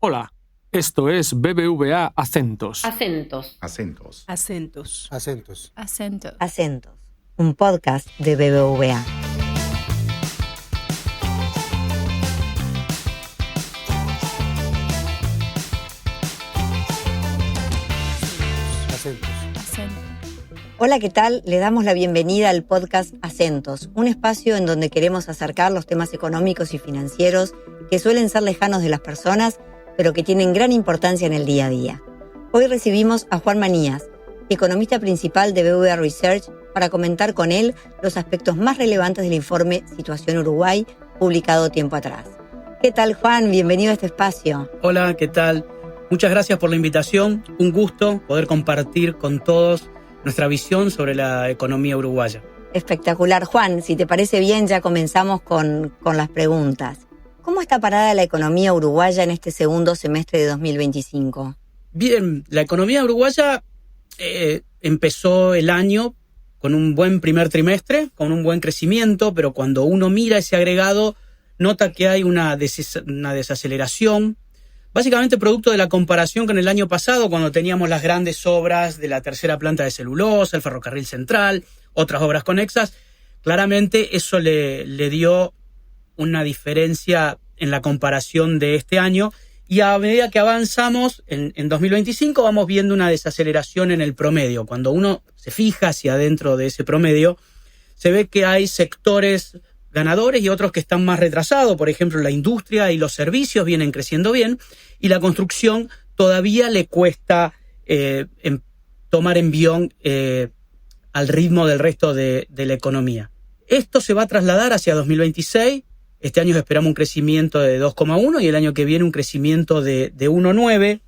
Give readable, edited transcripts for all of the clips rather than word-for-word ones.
Hola, esto es BBVA Acentos. Acentos. Acentos. Acentos. Acentos. Acentos. Acentos, un podcast de BBVA. Acentos. Hola, ¿qué tal? Le damos la bienvenida al podcast Acentos, un espacio en donde queremos acercar los temas económicos y financieros que suelen ser lejanos de las personas, pero que tienen gran importancia en el día a día. Hoy recibimos a Juan Manías, economista principal de BBVA Research, para comentar con él los aspectos más relevantes del informe Situación Uruguay, publicado tiempo atrás. ¿Qué tal, Juan? Bienvenido a este espacio. Hola, ¿qué tal? Muchas gracias por la invitación. Un gusto poder compartir con todos nuestra visión sobre la economía uruguaya. Espectacular. Juan, si te parece bien, ya comenzamos con las preguntas. ¿Cómo está parada la economía uruguaya en este segundo semestre de 2025? Bien, la economía uruguaya empezó el año con un buen primer trimestre, con un buen crecimiento, pero cuando uno mira ese agregado, nota que hay una desaceleración, básicamente producto de la comparación con el año pasado, cuando teníamos las grandes obras de la tercera planta de celulosa, el ferrocarril central, otras obras conexas. Claramente eso le dio una diferencia en la comparación de este año, y a medida que avanzamos en 2025 vamos viendo una desaceleración en el promedio. Cuando uno se fija hacia adentro de ese promedio, se ve que hay sectores ganadores y otros que están más retrasados. Por ejemplo, la industria y los servicios vienen creciendo bien, y la construcción todavía le cuesta tomar envión al ritmo del resto de la economía. Esto se va a trasladar hacia 2026. Este año esperamos un crecimiento de 2,1 y el año que viene un crecimiento de 1,9,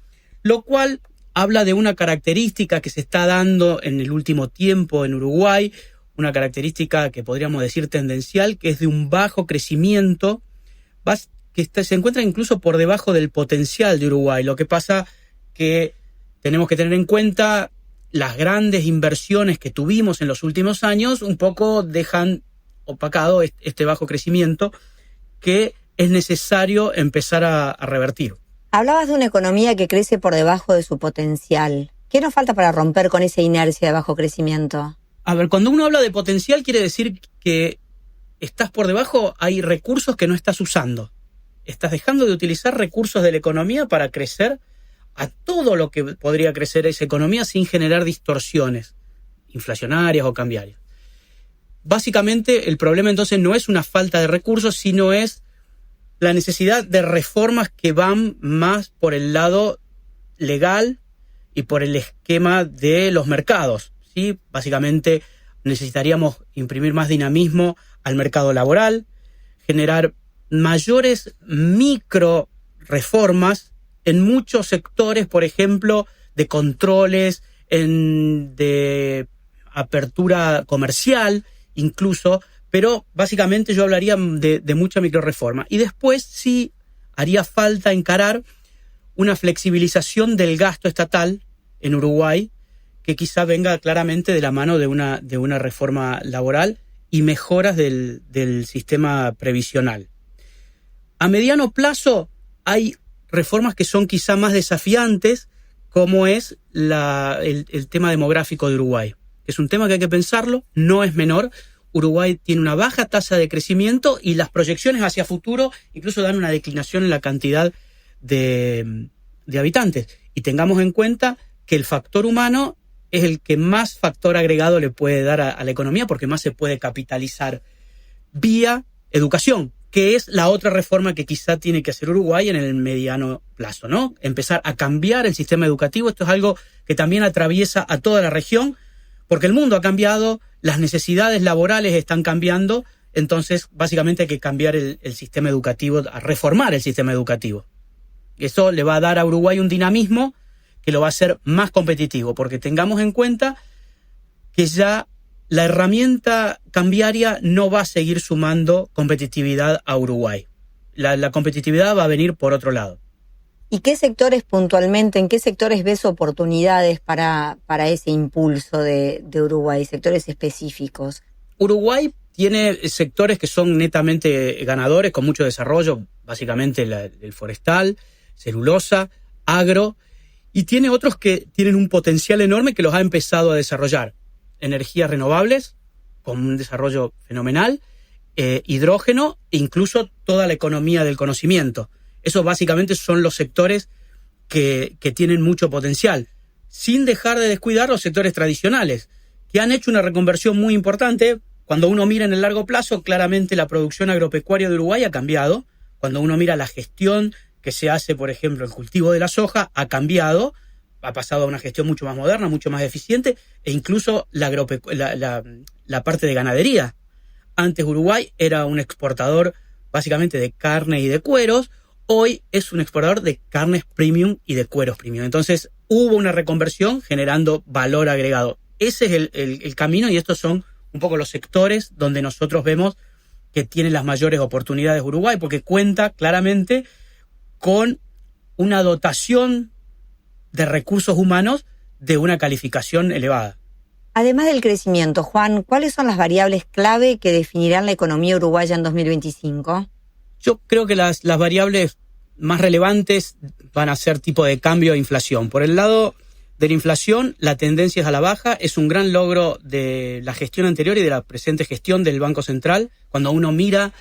lo cual habla de una característica que se está dando en el último tiempo en Uruguay, una característica que podríamos decir tendencial, que es de un bajo crecimiento, que se encuentra incluso por debajo del potencial de Uruguay. Lo que pasa que tenemos que tener en cuenta las grandes inversiones que tuvimos en los últimos años, un poco dejan opacado este bajo crecimiento que es necesario empezar a revertir. Hablabas de una economía que crece por debajo de su potencial. ¿Qué nos falta para romper con esa inercia de bajo crecimiento? A ver, cuando uno habla de potencial quiere decir que estás por debajo, hay recursos que no estás usando. Estás dejando de utilizar recursos de la economía para crecer a todo lo que podría crecer esa economía sin generar distorsiones inflacionarias o cambiarias. Básicamente, el problema entonces no es una falta de recursos, sino es la necesidad de reformas que van más por el lado legal y por el esquema de los mercados, ¿sí? Básicamente necesitaríamos imprimir más dinamismo al mercado laboral, generar mayores micro reformas en muchos sectores, por ejemplo, de controles, de apertura comercial, incluso, pero básicamente yo hablaría de mucha microreforma. Y después sí haría falta encarar una flexibilización del gasto estatal en Uruguay, que quizá venga claramente de la mano de una reforma laboral y mejoras del sistema previsional. A mediano plazo hay reformas que son quizá más desafiantes, como es el tema demográfico de Uruguay. Es un tema que hay que pensarlo, no es menor. Uruguay tiene una baja tasa de crecimiento y las proyecciones hacia futuro incluso dan una declinación en la cantidad de habitantes. Y tengamos en cuenta que el factor humano es el que más factor agregado le puede dar a la economía, porque más se puede capitalizar vía educación, que es la otra reforma que quizá tiene que hacer Uruguay en el mediano plazo, ¿no? Empezar a cambiar el sistema educativo. Esto es algo que también atraviesa a toda la región, porque el mundo ha cambiado, las necesidades laborales están cambiando, entonces básicamente hay que cambiar el sistema educativo, a reformar el sistema educativo. Eso le va a dar a Uruguay un dinamismo que lo va a hacer más competitivo, porque tengamos en cuenta que ya la herramienta cambiaria no va a seguir sumando competitividad a Uruguay. La competitividad va a venir por otro lado. ¿Y qué sectores puntualmente, en qué sectores ves oportunidades para ese impulso de Uruguay, sectores específicos? Uruguay tiene sectores que son netamente ganadores, con mucho desarrollo, básicamente el forestal, celulosa, agro, y tiene otros que tienen un potencial enorme que los ha empezado a desarrollar. Energías renovables, con un desarrollo fenomenal, hidrógeno e incluso toda la economía del conocimiento. Esos básicamente son los sectores que tienen mucho potencial, sin dejar de descuidar los sectores tradicionales, que han hecho una reconversión muy importante. Cuando uno mira en el largo plazo, claramente la producción agropecuaria de Uruguay ha cambiado. Cuando uno mira la gestión que se hace, por ejemplo, el cultivo de la soja, ha cambiado, ha pasado a una gestión mucho más moderna, mucho más eficiente, e incluso la parte de ganadería. Antes Uruguay era un exportador básicamente de carne y de cueros, hoy es un exportador de carnes premium y de cueros premium. Entonces hubo una reconversión generando valor agregado. Ese es el camino, y estos son un poco los sectores donde nosotros vemos que tiene las mayores oportunidades Uruguay, porque cuenta claramente con una dotación de recursos humanos de una calificación elevada. Además del crecimiento, Juan, ¿cuáles son las variables clave que definirán la economía uruguaya en 2025? Yo creo que las variables más relevantes van a ser tipo de cambio e inflación. Por el lado de la inflación, la tendencia es a la baja, es un gran logro de la gestión anterior y de la presente gestión del Banco Central. Cuando uno mira,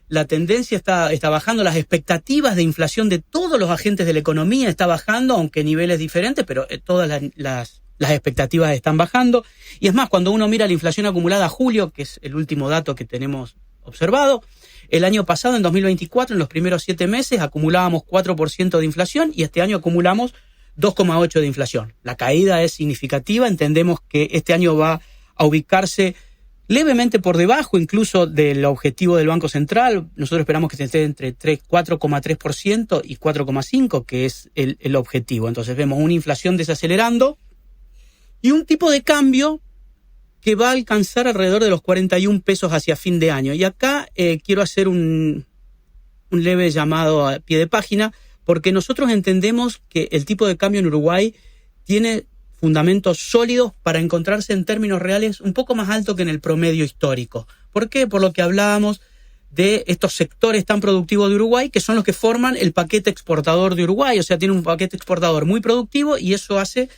la tendencia está bajando, las expectativas de inflación de todos los agentes de la economía está bajando, aunque niveles diferentes, pero todas las expectativas están bajando. Y es más, cuando uno mira la inflación acumulada a julio, que es el último dato que tenemos observado, el año pasado, en 2024, en los primeros 7 meses, acumulábamos 4% de inflación y este año acumulamos 2,8% de inflación. La caída es significativa, entendemos que este año va a ubicarse levemente por debajo incluso del objetivo del Banco Central. Nosotros esperamos que se esté entre 4,3% y 4,5%, que es el objetivo. Entonces vemos una inflación desacelerando y un tipo de cambio que va a alcanzar alrededor de los 41 pesos hacia fin de año. Y acá quiero hacer un leve llamado a pie de página, porque nosotros entendemos que el tipo de cambio en Uruguay tiene fundamentos sólidos para encontrarse en términos reales un poco más alto que en el promedio histórico. ¿Por qué? Por lo que hablábamos de estos sectores tan productivos de Uruguay, que son los que forman el paquete exportador de Uruguay. O sea, tiene un paquete exportador muy productivo y eso hace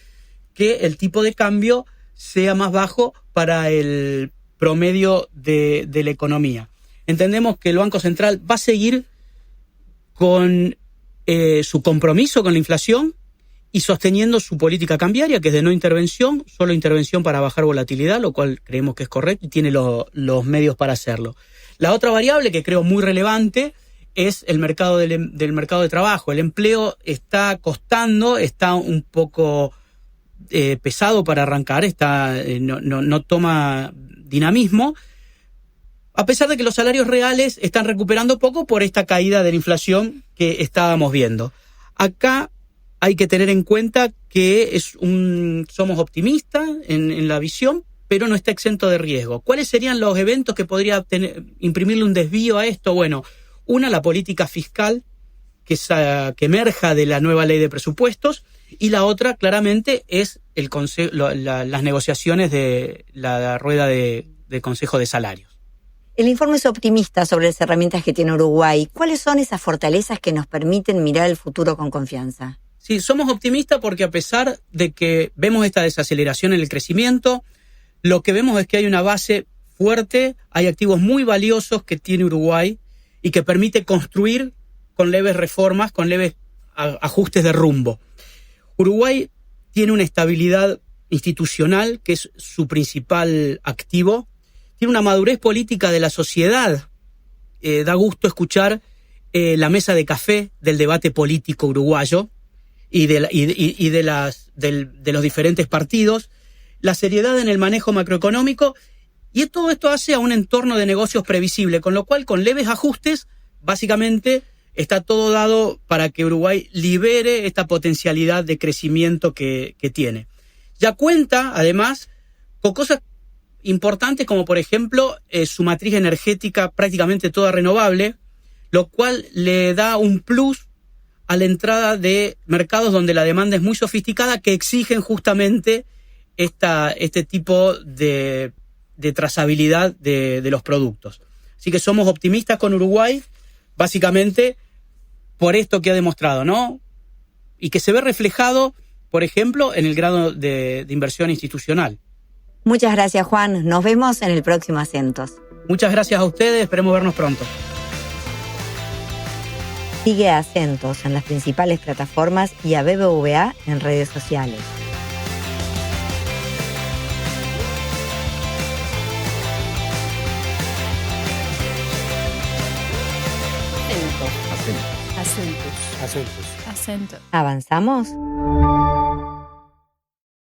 que el tipo de cambio sea más bajo para el promedio de la economía. Entendemos que el Banco Central va a seguir con su compromiso con la inflación y sosteniendo su política cambiaria, que es de no intervención, solo intervención para bajar volatilidad, lo cual creemos que es correcto y tiene los medios para hacerlo. La otra variable que creo muy relevante es el mercado del mercado de trabajo. El empleo está costando, está un poco pesado para arrancar, no toma dinamismo, a pesar de que los salarios reales están recuperando poco por esta caída de la inflación que estábamos viendo. Acá hay que tener en cuenta que somos optimistas en la visión, pero no está exento de riesgo. ¿Cuáles serían los eventos que podría imprimirle un desvío a esto? Bueno, una, la política fiscal que emerja de la nueva ley de presupuestos, y la otra claramente es las negociaciones de la rueda de Consejo de Salarios. El informe es optimista sobre las herramientas que tiene Uruguay. ¿Cuáles son esas fortalezas que nos permiten mirar el futuro con confianza? Sí, somos optimistas porque a pesar de que vemos esta desaceleración en el crecimiento, lo que vemos es que hay una base fuerte, hay activos muy valiosos que tiene Uruguay y que permite construir con leves reformas, con leves ajustes de rumbo. Uruguay tiene una estabilidad institucional que es su principal activo, tiene una madurez política de la sociedad. Da gusto escuchar la mesa de café del debate político uruguayo y de los diferentes partidos, la seriedad en el manejo macroeconómico, y todo esto hace a un entorno de negocios previsible, con lo cual con leves ajustes básicamente está todo dado para que Uruguay libere esta potencialidad de crecimiento que tiene. Ya cuenta, además, con cosas importantes como, por ejemplo, su matriz energética prácticamente toda renovable, lo cual le da un plus a la entrada de mercados donde la demanda es muy sofisticada, que exigen justamente este tipo de trazabilidad de los productos. Así que somos optimistas con Uruguay, básicamente por esto que ha demostrado, ¿no? y que se ve reflejado, por ejemplo, en el grado de inversión institucional. Muchas gracias, Juan. Nos vemos en el próximo Acentos. Muchas gracias a ustedes, esperemos vernos pronto. Sigue a Acentos en las principales plataformas y a BBVA en redes sociales. Acentos. ¿Avanzamos?